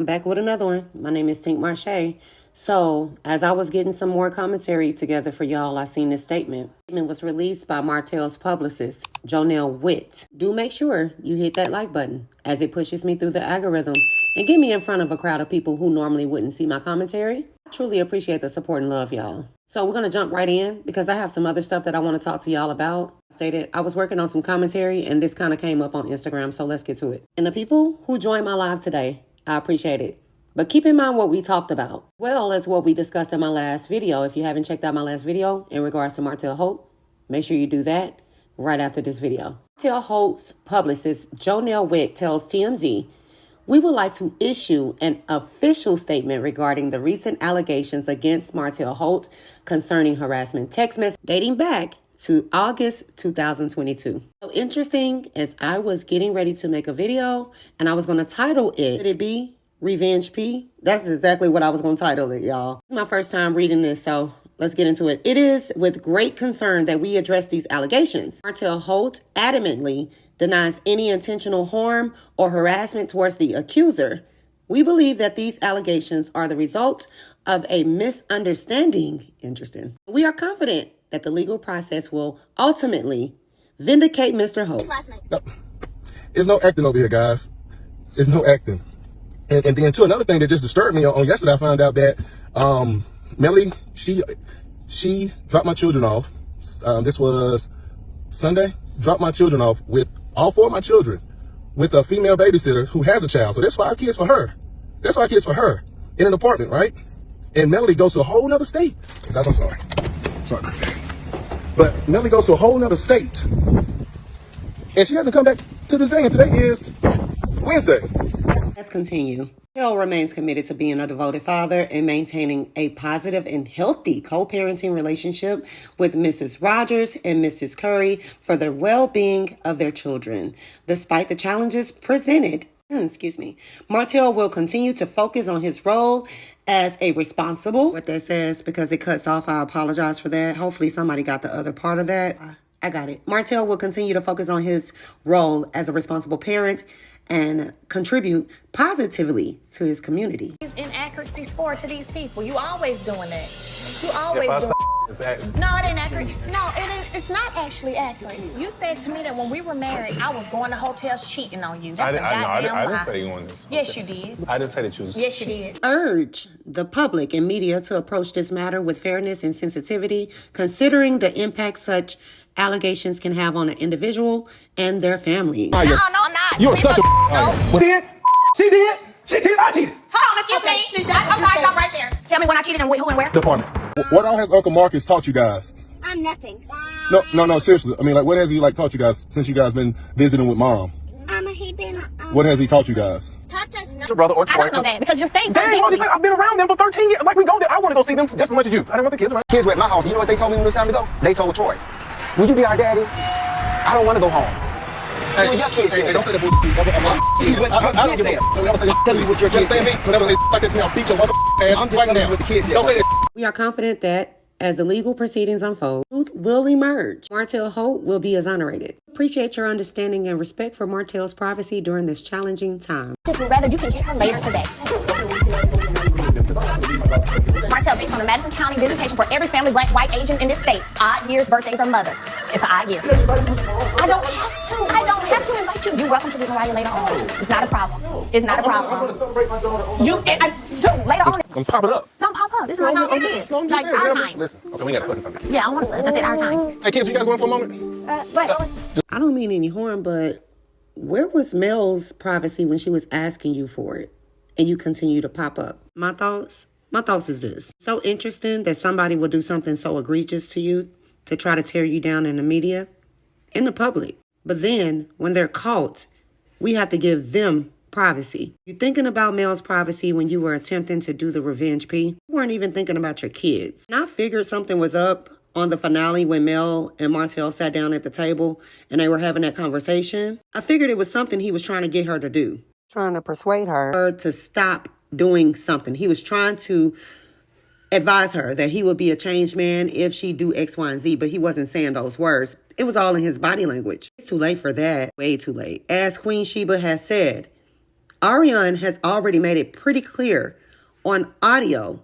I'm back with another one. My name is Tink Marche. So, as I was getting some more commentary together for y'all, I seen this statement. The statement was released by Martell's publicist, Jonelle Witt. Do make sure you hit that like button, as it pushes me through the algorithm and get me in front of a crowd of people who normally wouldn't see my commentary. I truly appreciate the support and love, y'all. So we're going to jump right in because I have some other stuff that I want to talk to y'all about. I was working on some commentary and this kind of came up on Instagram, so let's get to it. And the people who joined my live today, I appreciate it. But keep in mind what we talked about, well as what we discussed in my last video. If you haven't checked out my last video in regards to Martell Holt, make sure you do that right after this video. Martell Holt's publicist, Jonelle Witt, tells TMZ, "We would like to issue an official statement regarding the recent allegations against Martell Holt concerning harassment text messages dating back to August 2022. So interesting, as I was getting ready to make a video and I was going to title it, should it be Revenge P? That's exactly what I was going to title it, y'all. This is my first time reading this, so let's get into it. It is with great concern that we address these allegations. Martell Holt adamantly denies any intentional harm or harassment towards the accuser. We believe that these allegations are the result of a misunderstanding. Interesting. We are confident that the legal process will ultimately vindicate Mr. Holt." No, there's no acting over here, guys. There's no acting. And then too, another thing that just disturbed me on yesterday, I found out that Melly, she dropped my children off. This was Sunday. Dropped my children off with all 4 of my children with a female babysitter who has a child. So there's 5 kids for her. There's 5 kids for her in an apartment, right? And Melody goes to a whole nother state. Guys, I'm sorry. Sorry about that. But Melody goes to a whole nother state. And she hasn't come back to this day. And today is Wednesday. Let's continue. Martell remains committed to being a devoted father and maintaining a positive and healthy co-parenting relationship with Mrs. Rodgers and Mrs. Curry for the well-being of their children. Despite the challenges presented, Martell will continue to focus on his role as a responsible, what that says, because it cuts off, I apologize for that. Hopefully somebody got the other part of that. I got it. Martell will continue to focus on his role as a responsible parent and contribute positively to his community. These inaccuracies to these people. You always doing that. You always doing No, it ain't accurate. No, it's not actually accurate. You said to me that when we were married, I was going to hotels cheating on you. That's a goddamn lie. I didn't say you on this. Yes, you did. I didn't say that you was. Yes, you did. Urge the public and media to approach this matter with fairness and sensitivity, considering the impact such allegations can have on an individual and their family. No, I'm not. You are such a no. She did. She did. She cheated. I cheated. Hold on, excuse me. I'm sorry, stop right there. Tell me when I cheated and who and where. Department. What all has Uncle Marcus taught you guys? Nothing. No, seriously. I mean, like, what has he, taught you guys since you guys been visiting with Mom? He been, what has he taught you guys? taught us Your brother or I don't know that because you're saying something Dang, different. I've been around them for 13 years. Like, we go there. I want to go see them just as much as you. I didn't want the kids around. Kids were at my house. You know what they told me when it was time to go? They told Troy, "Will you be our daddy? I don't want to go home." Hey, what your kids said. don't say that bullshit. I don't give a fuck. Tell me what your kids said. Whenever they like this, I'll beat your mother ass. I'm just telling you what the kids said. Don't say that. We are confident that as the legal proceedings unfold, truth will emerge. Martell Holt will be exonerated. Appreciate your understanding and respect for Martell's privacy during this challenging time. Just rather you can get her later today. Martell, based on the Madison County visitation for every family, black, white, Asian in this state, odd years, birthdays, or mother. It's an odd year. I don't have to invite you. You're welcome to leave Mariah later on. It's not a problem. It's not a problem. I'm going to celebrate my daughter. Later on. I'm pop it up. Don't pop up. This is my time with kids. Like our time. Listen, okay, we got to fuss something. Yeah, I want to fuss. I said our time. Hey, kids, you guys going for a moment? I don't mean any harm, but where was Mel's privacy when she was asking you for it and you continue to pop up? My thoughts is this. So interesting that somebody will do something so egregious to you to try to tear you down in the media, in the public. But then when they're caught, we have to give them privacy. You thinking about Mel's privacy when you were attempting to do the revenge P? You weren't even thinking about your kids. And I figured something was up on the finale when Mel and Martell sat down at the table and they were having that conversation. I figured it was something he was trying to get her to do. Trying to persuade her to stop doing something. He was trying to advise her that he would be a changed man if she do X, Y, and Z, but he wasn't saying those words. It was all in his body language. It's too late for that. Way too late. As Queen Sheba has said, Arrione has already made it pretty clear on audio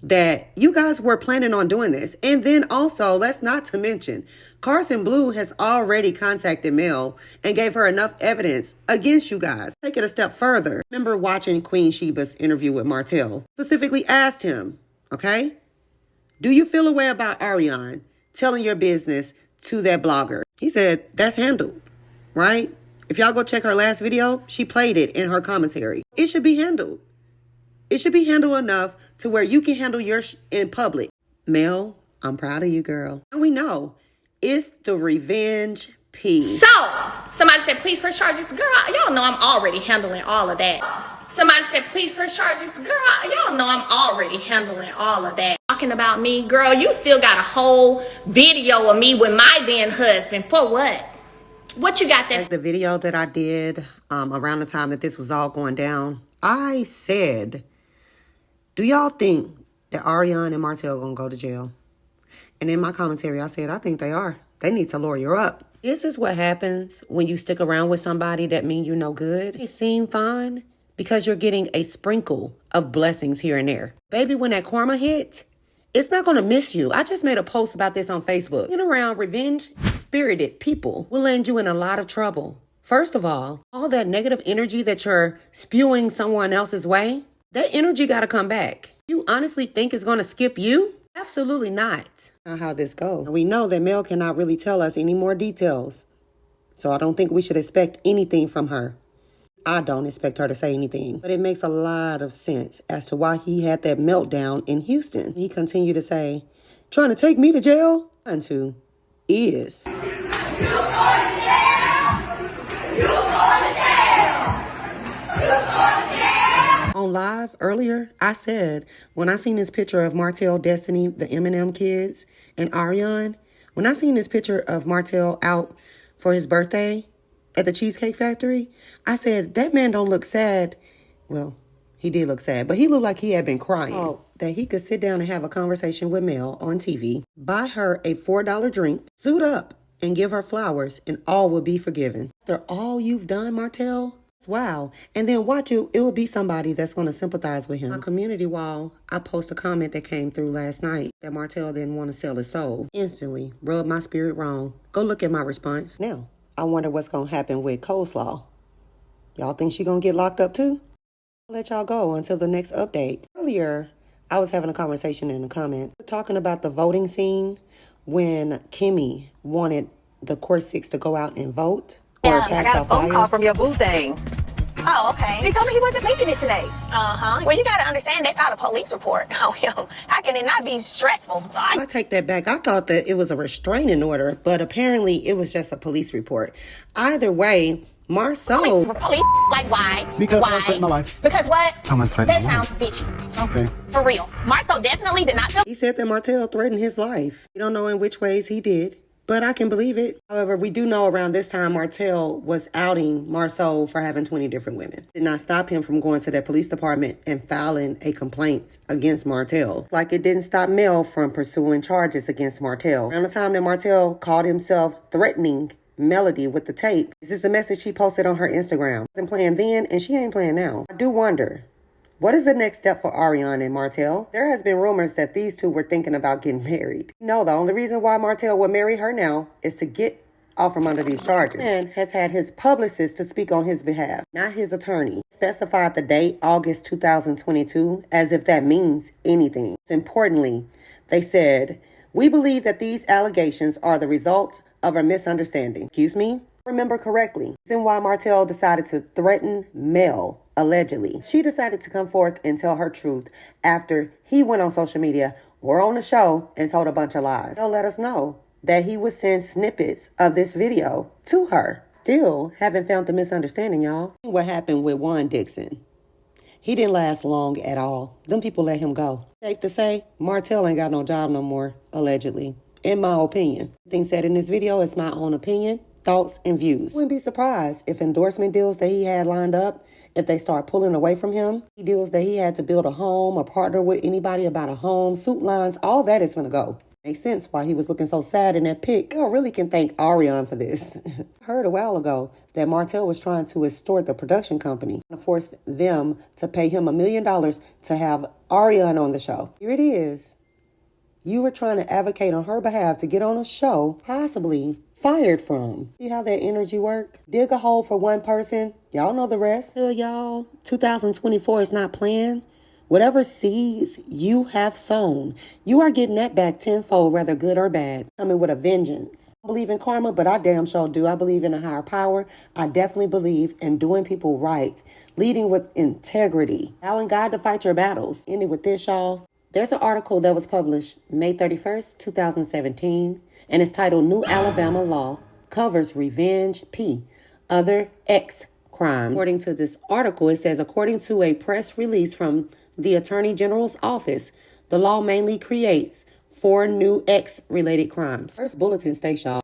that you guys were planning on doing this. And then also, let's not to mention, Carson Blue has already contacted Mel and gave her enough evidence against you guys. Take it a step further. Remember watching Queen Sheba's interview with Martel? Specifically asked him, okay, do you feel a way about Arrione telling your business to that blogger? He said, that's handled, right? If y'all go check her last video, she played it in her commentary. It should be handled. It should be handled enough to where you can handle your in public. Mel, I'm proud of you, girl. And we know it's the revenge piece. So, somebody said, please press charges. Girl, y'all know I'm already handling all of that. Somebody said, please press charges. Girl, y'all know I'm already handling all of that. Talking about me, girl, you still got a whole video of me with my then husband. For what? What you got there? The video that I did around the time that this was all going down, I said, do y'all think that Arrione and Martel are going to go to jail? And in my commentary, I said, I think they are. They need to lawyer up. This is what happens when you stick around with somebody that mean you no good. It seem fine because you're getting a sprinkle of blessings here and there. Baby, when that karma hit, it's not going to miss you. I just made a post about this on Facebook. Being around revenge-spirited people will land you in a lot of trouble. First of all that negative energy that you're spewing someone else's way, that energy got to come back. You honestly think it's going to skip you? Absolutely not. Not how this goes. We know that Mel cannot really tell us any more details. So I don't think we should expect anything from her. I don't expect her to say anything. But it makes a lot of sense as to why he had that meltdown in Houston. He continued to say, trying to take me to jail? Trying to is. On live earlier, I said, when I seen this picture of Martell, Destiny, the Eminem kids, and Arrione, when I seen this picture of Martell out for his birthday at the Cheesecake Factory, I said, that man don't look sad. Well, he did look sad, but he looked like he had been crying. Oh, that he could sit down and have a conversation with Mel on TV, buy her a $4 drink, suit up, and give her flowers, and all will be forgiven. After all you've done, Martell, wow. And then watch it will be somebody that's going to sympathize with him. On community wall, I post a comment that came through last night that Martell didn't want to sell his soul. Instantly rubbed my spirit wrong. Go look at my response. Now, I wonder what's going to happen with Coleslaw. Y'all think she going to get locked up too? I'll let y'all go until the next update. Earlier, I was having a conversation in the comments. We're talking about the voting scene when Kimmy wanted the Court 6 to go out and vote. Yeah, I got a phone call from your boo thing. Oh, okay. He told me he wasn't making it today. Well, you got to understand they filed a police report on him. How can it not be stressful? So I take that back. I thought that it was a restraining order, but apparently it was just a police report. Either way, Marceau. Police? Like, why? Because why? someone threatened my life. Because what? Someone threatened That my life. sounds bitchy. Okay. For real. Marceau definitely did not feel. He said that Martell threatened his life. We don't know in which ways he did, but I can believe it. However, we do know around this time Martell was outing Marceau for having 20 different women. Did not stop him from going to the police department and filing a complaint against Martell. Like it didn't stop Mel from pursuing charges against Martell. Around the time that Martell called himself threatening Melody with the tape, this is the message she posted on her Instagram. She wasn't playing then and she ain't playing now. I do wonder, what is the next step for Arrione and Martell? There has been rumors that these two were thinking about getting married. No, the only reason why Martell would marry her now is to get off from under these charges. And has had his publicist to speak on his behalf, not his attorney. Specified the date, August 2022, as if that means anything. Importantly, they said, we believe that these allegations are the result of a misunderstanding. Excuse me? Remember correctly. The reason why Martell decided to threaten Mel, allegedly. She decided to come forth and tell her truth after he went on social media or on the show and told a bunch of lies. They'll let us know that he would send snippets of this video to her. Still haven't found the misunderstanding, y'all. What happened with Juan Dixon? He didn't last long at all. Them people let him go. Safe to say, Martell ain't got no job no more, allegedly. In my opinion. Things said in this video is my own opinion, thoughts, and views. Wouldn't be surprised if endorsement deals that he had lined up, if they start pulling away from him, deals that he had to build a home or partner with anybody about a home, suit lines, all that is going to go. Makes sense why he was looking so sad in that pic. Girl really can thank Arrione for this. I heard a while ago that Martel was trying to extort the production company to force them to pay him $1 million to have Arrione on the show. Here it is. You were trying to advocate on her behalf to get on a show, possibly fired from. See how that energy work? Dig a hole for one person. Y'all know the rest. Y'all, 2024 is not playing. Whatever seeds you have sown, you are getting that back tenfold, whether good or bad. Coming with a vengeance. I believe in karma, but I damn sure do. I believe in a higher power. I definitely believe in doing people right, leading with integrity, allowing God to fight your battles. Ending with this, y'all. There's an article that was published May 31st, 2017, and it's titled New Alabama Law Covers Revenge P. Other X Crimes. According to this article, it says, according to a press release from the Attorney General's office, the law mainly creates 4 new X-related crimes. First bulletin states, y'all,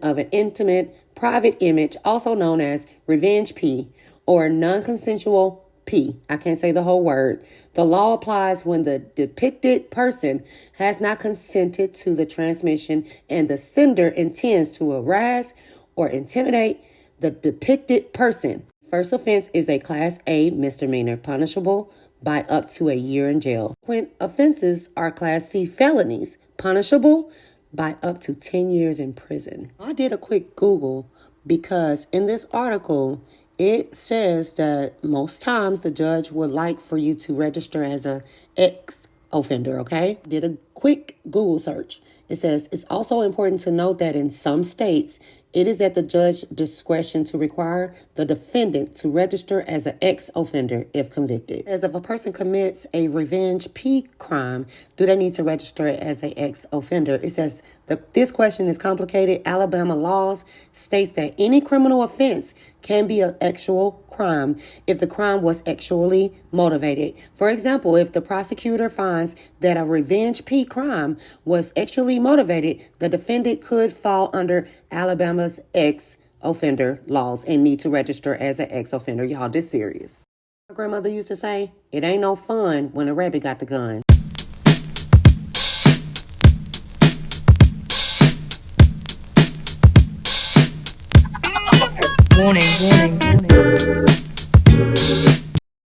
of an intimate, private image, also known as revenge P, or non-consensual P. I can't say the whole word. The law applies when the depicted person has not consented to the transmission and the sender intends to harass or intimidate the depicted person. First offense is a Class A misdemeanor, punishable by up to a year in jail. When offenses are Class C felonies, punishable by up to 10 years in prison. I did a quick Google because in this article, it says that most times the judge would like for you to register as a ex-offender, okay? Did a quick Google search. It says it's also important to note that in some states, it is at the judge's discretion to require the defendant to register as an ex-offender if convicted. As if a person commits a revenge P crime, do they need to register as an ex-offender? It says this question is complicated. Alabama laws states that any criminal offense can be an actual crime if the crime was actually motivated. For example, if the prosecutor finds that a revenge P crime was actually motivated, the defendant could fall under Alabama's ex-offender laws and need to register as an ex-offender. Y'all, this serious. My grandmother used to say, it ain't no fun when a rabbit got the gun. Warning, warning, warning.